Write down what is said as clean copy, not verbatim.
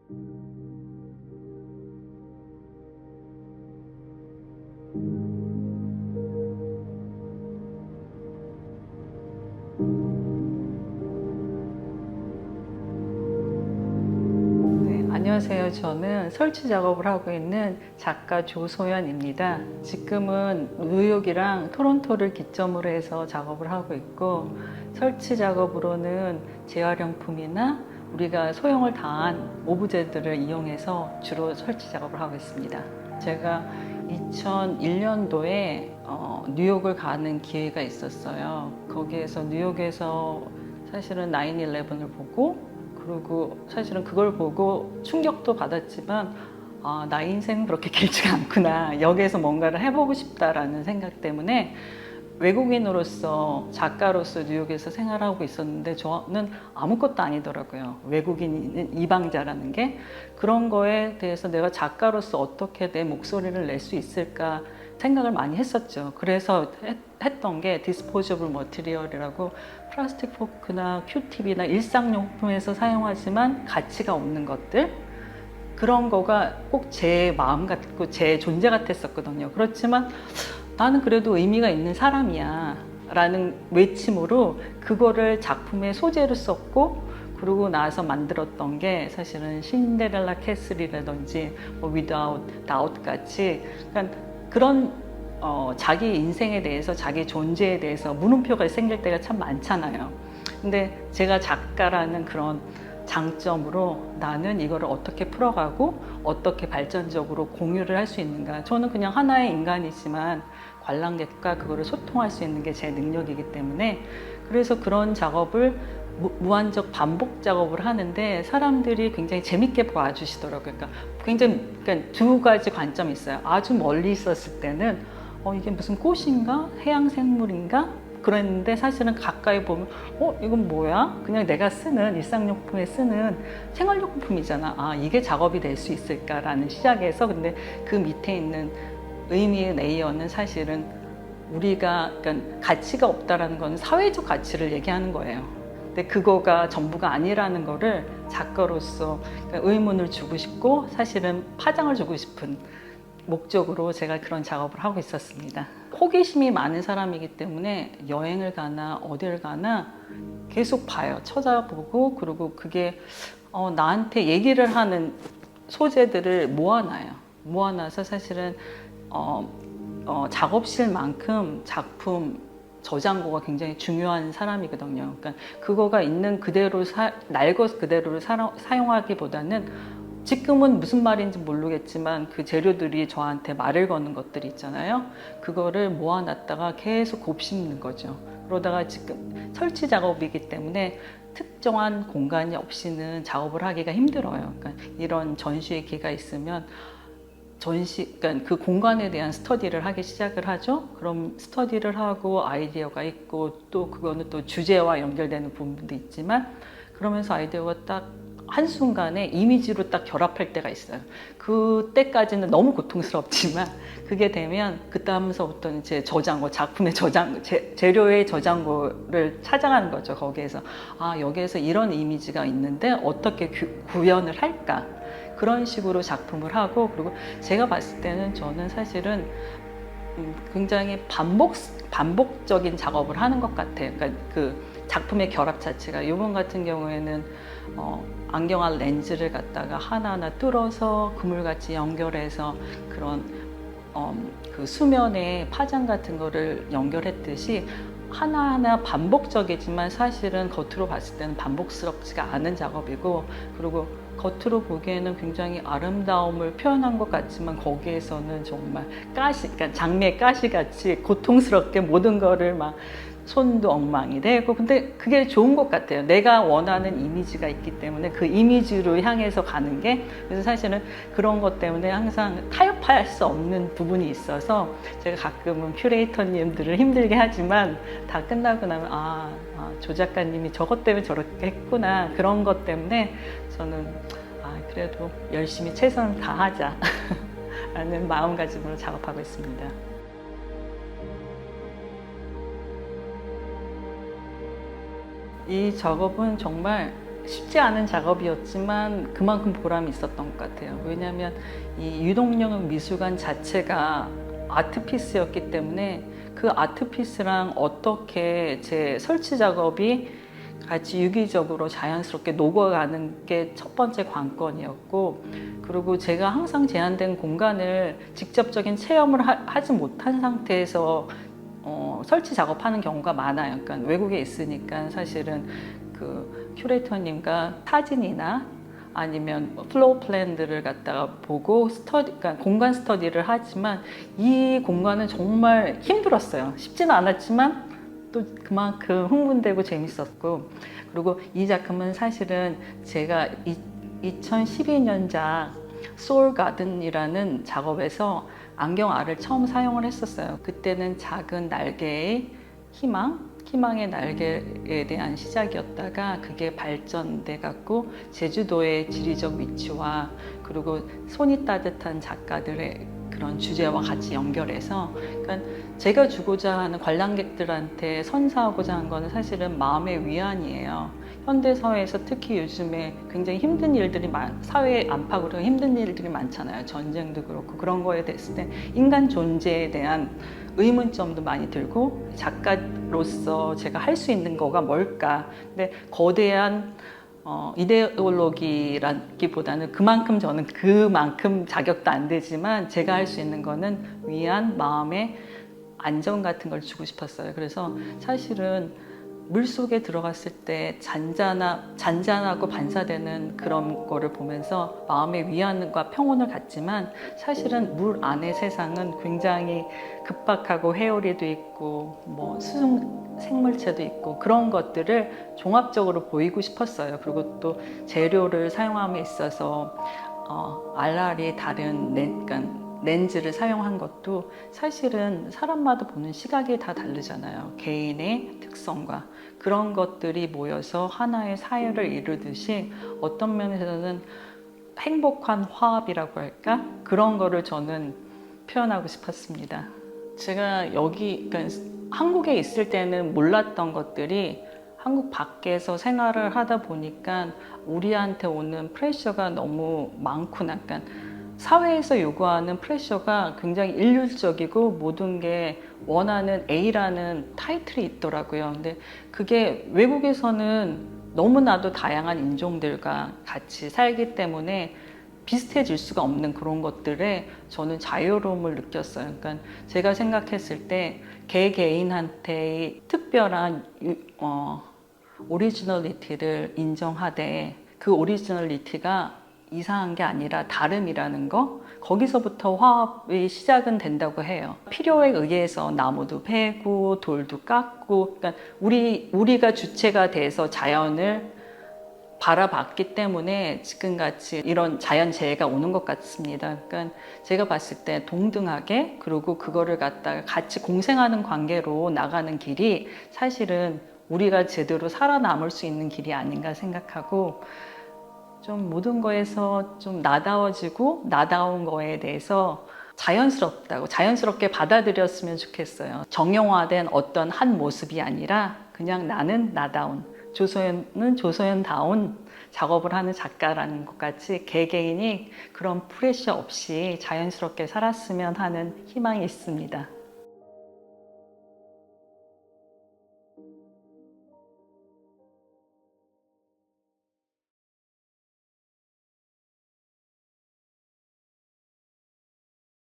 네, 안녕하세요. 저는 설치 작업을 하고 있는 작가 조소연입니다. 지금은 뉴욕이랑 토론토를 기점으로 해서 작업을 하고 있고, 설치 작업으로는 재활용품이나 우리가 소형을 다한 오브제들을 이용해서 주로 설치 작업을 하고 있습니다. 제가 2001년도에 뉴욕을 가는 기회가 있었어요. 거기에서 뉴욕에서 사실은 9/11을 보고, 그리고 사실은 그걸 보고 충격도 받았지만, 아, 나 인생은 그렇게 길지가 않구나. 여기에서 뭔가를 해보고 싶다라는 생각 때문에 외국인으로서, 작가로서 뉴욕에서 생활하고 있었는데 저는 아무것도 아니더라고요. 외국인은 이방자라는 게. 그런 거에 대해서 내가 작가로서 어떻게 내 목소리를 낼 수 있을까 생각을 많이 했었죠. 그래서 했던 게 디스포저블 머티리얼이라고, 플라스틱 포크나 큐팁이나 일상용품에서 사용하지만 가치가 없는 것들, 그런 거가 꼭 제 마음 같고 제 존재 같았었거든요. 그렇지만 나는 그래도 의미가 있는 사람이야 라는 외침으로 그거를 작품의 소재로 썼고, 그러고 나서 만들었던 게 사실은 신데렐라 캐슬이라든지 뭐 Without Doubt 같이, 그러니까 그런 자기 인생에 대해서, 자기 존재에 대해서 물음표가 생길 때가 참 많잖아요. 근데 제가 작가라는 그런 장점으로 나는 이거를 어떻게 풀어가고 어떻게 발전적으로 공유를 할 수 있는가. 저는 그냥 하나의 인간이지만 관람객과 그거를 소통할 수 있는 게 제 능력이기 때문에, 그래서 그런 작업을 무한적 반복 작업을 하는데 사람들이 굉장히 재밌게 봐주시더라고요. 그러니까 굉장히, 그러니까 두 가지 관점이 있어요. 아주 멀리 있었을 때는 이게 무슨 꽃인가? 해양 생물인가? 그랬는데 사실은 가까이 보면 이건 뭐야? 그냥 내가 쓰는 일상용품에 쓰는 생활용품이잖아. 아, 이게 작업이 될 수 있을까라는 시작에서, 근데 그 밑에 있는 의미의 레이어는 사실은 우리가, 그러니까 가치가 없다라는 건 사회적 가치를 얘기하는 거예요. 근데 그거가 전부가 아니라는 거를 작가로서 그러니까 의문을 주고 싶고, 사실은 파장을 주고 싶은 목적으로 제가 그런 작업을 하고 있었습니다. 호기심이 많은 사람이기 때문에 여행을 가나 어딜 가나 계속 봐요. 찾아보고, 그리고 그게 나한테 얘기를 하는 소재들을 모아놔요. 모아놔서 사실은 작업실만큼 작품 저장고가 굉장히 중요한 사람이거든요. 그러니까 그거가 있는 그대로 날 것 그대로를 사용하기보다는, 지금은 무슨 말인지 모르겠지만 그 재료들이 저한테 말을 거는 것들이 있잖아요. 그거를 모아놨다가 계속 곱씹는 거죠. 그러다가 지금 설치 작업이기 때문에 특정한 공간이 없이는 작업을 하기가 힘들어요. 그러니까 이런 전시의 기회가 있으면 그러니까 그 공간에 대한 스터디를 하기 시작을 하죠. 그럼 스터디를 하고 아이디어가 있고, 또 그거는 또 주제와 연결되는 부분도 있지만, 그러면서 아이디어가 딱 한순간에 이미지로 딱 결합할 때가 있어요. 그때까지는 너무 고통스럽지만 그게 되면 그다음서부터 이제 저장고, 작품의 재료의 저장고를 찾아가는 거죠. 거기에서 여기에서 이런 이미지가 있는데 어떻게 구현을 할까, 그런 식으로 작품을 하고, 그리고 제가 봤을 때는 저는 사실은 굉장히 반복적인 작업을 하는 것 같아요. 그러니까 그 작품의 결합 자체가, 이번 같은 경우에는 안경알 렌즈를 갖다가 하나하나 뚫어서 그물같이 연결해서 그런 그 수면에 파장 같은 거를 연결했듯이 하나하나 반복적이지만 사실은 겉으로 봤을 때는 반복스럽지가 않은 작업이고, 그리고 겉으로 보기에는 굉장히 아름다움을 표현한 것 같지만 거기에서는 정말 그러니까 장미의 가시같이 고통스럽게 모든 거를 막 손도 엉망이 되고, 근데 그게 좋은 것 같아요. 내가 원하는 이미지가 있기 때문에 그 이미지로 향해서 가는 게, 그래서 사실은 그런 것 때문에 항상 타협할 수 없는 부분이 있어서 제가 가끔은 큐레이터님들을 힘들게 하지만, 다 끝나고 나면 조 작가님이 저것 때문에 저렇게 했구나, 그런 것 때문에 저는 그래도 열심히 최선을 다하자 라는 마음가짐으로 작업하고 있습니다. 이 작업은 정말 쉽지 않은 작업이었지만 그만큼 보람이 있었던 것 같아요. 왜냐하면 이 유동영 미술관 자체가 아트피스였기 때문에 그 아트피스랑 어떻게 제 설치 작업이 같이 유기적으로 자연스럽게 녹아가는 게 첫 번째 관건이었고, 그리고 제가 항상 제한된 공간을 직접적인 체험을 하지 못한 상태에서 설치 작업하는 경우가 많아요. 그러니까 외국에 있으니까 사실은 그 큐레이터님과 사진이나 아니면 플로우 플랜들을 갖다가 보고 그러니까 공간 스터디를 하지만 이 공간은 정말 힘들었어요. 쉽지는 않았지만 또 그만큼 흥분되고 재밌었고, 그리고 이 작품은 사실은 제가 2012년작 소울 가든이라는 작업에서 안경알을 처음 사용을 했었어요. 그때는 작은 날개의 희망의 날개에 대한 시작이었다가 그게 발전돼 갖고 제주도의 지리적 위치와 그리고 손이 따뜻한 작가들의 그런 주제와 같이 연결해서, 그러니까 제가 주고자 하는 관람객들한테 선사하고자 한 거는 사실은 마음의 위안이에요. 현대 사회에서 특히 요즘에 굉장히 힘든 일들이 사회 안팎으로 힘든 일들이 많잖아요. 전쟁도 그렇고 그런 거에 됐을 때 인간 존재에 대한 의문점도 많이 들고, 작가로서 제가 할 수 있는 거가 뭘까. 근데 거대한 이데올로기라기보다는 그만큼 자격도 안 되지만 제가 할 수 있는 거는 위안, 마음의 안정 같은 걸 주고 싶었어요. 그래서 사실은 물속에 들어갔을 때 잔잔하고 반사되는 그런 거를 보면서 마음의 위안과 평온을 갖지만, 사실은 물 안의 세상은 굉장히 급박하고 해오리도 있고 뭐 수중 생물체도 있고 그런 것들을 종합적으로 보이고 싶었어요. 그리고 또 재료를 사용함에 있어서 알알이 다른 렌즈를 사용한 것도 사실은 사람마다 보는 시각이 다 다르잖아요. 개인의 특성과 그런 것들이 모여서 하나의 사회를 이루듯이 어떤 면에서는 행복한 화합이라고 할까? 그런 거를 저는 표현하고 싶었습니다. 제가 그러니까 한국에 있을 때는 몰랐던 것들이 한국 밖에서 생활을 하다 보니까 우리한테 오는 프레셔가 너무 많구나. 그러니까 사회에서 요구하는 프레셔가 굉장히 일률적이고 모든 게 원하는 A라는 타이틀이 있더라고요. 근데 그게 외국에서는 너무나도 다양한 인종들과 같이 살기 때문에 비슷해질 수가 없는 그런 것들에 저는 자유로움을 느꼈어요. 그러니까 제가 생각했을 때 개개인한테의 특별한 오리지널리티를 인정하되, 그 오리지널리티가 이상한 게 아니라 다름이라는 거, 거기서부터 화합의 시작은 된다고 해요. 필요에 의해서 나무도 베고 돌도 깎고, 그러니까 우리가 주체가 돼서 자연을 바라봤기 때문에 지금같이 이런 자연재해가 오는 것 같습니다. 그러니까 제가 봤을 때 동등하게, 그리고 그거를 갖다가 같이 공생하는 관계로 나가는 길이 사실은 우리가 제대로 살아남을 수 있는 길이 아닌가 생각하고, 좀 모든 거에서 좀 나다워지고 나다운 거에 대해서 자연스럽게 받아들였으면 좋겠어요. 정형화된 어떤 한 모습이 아니라 그냥 나는 나다운, 조소연은 조소연다운 작업을 하는 작가라는 것 같이 개개인이 그런 프레셔 없이 자연스럽게 살았으면 하는 희망이 있습니다.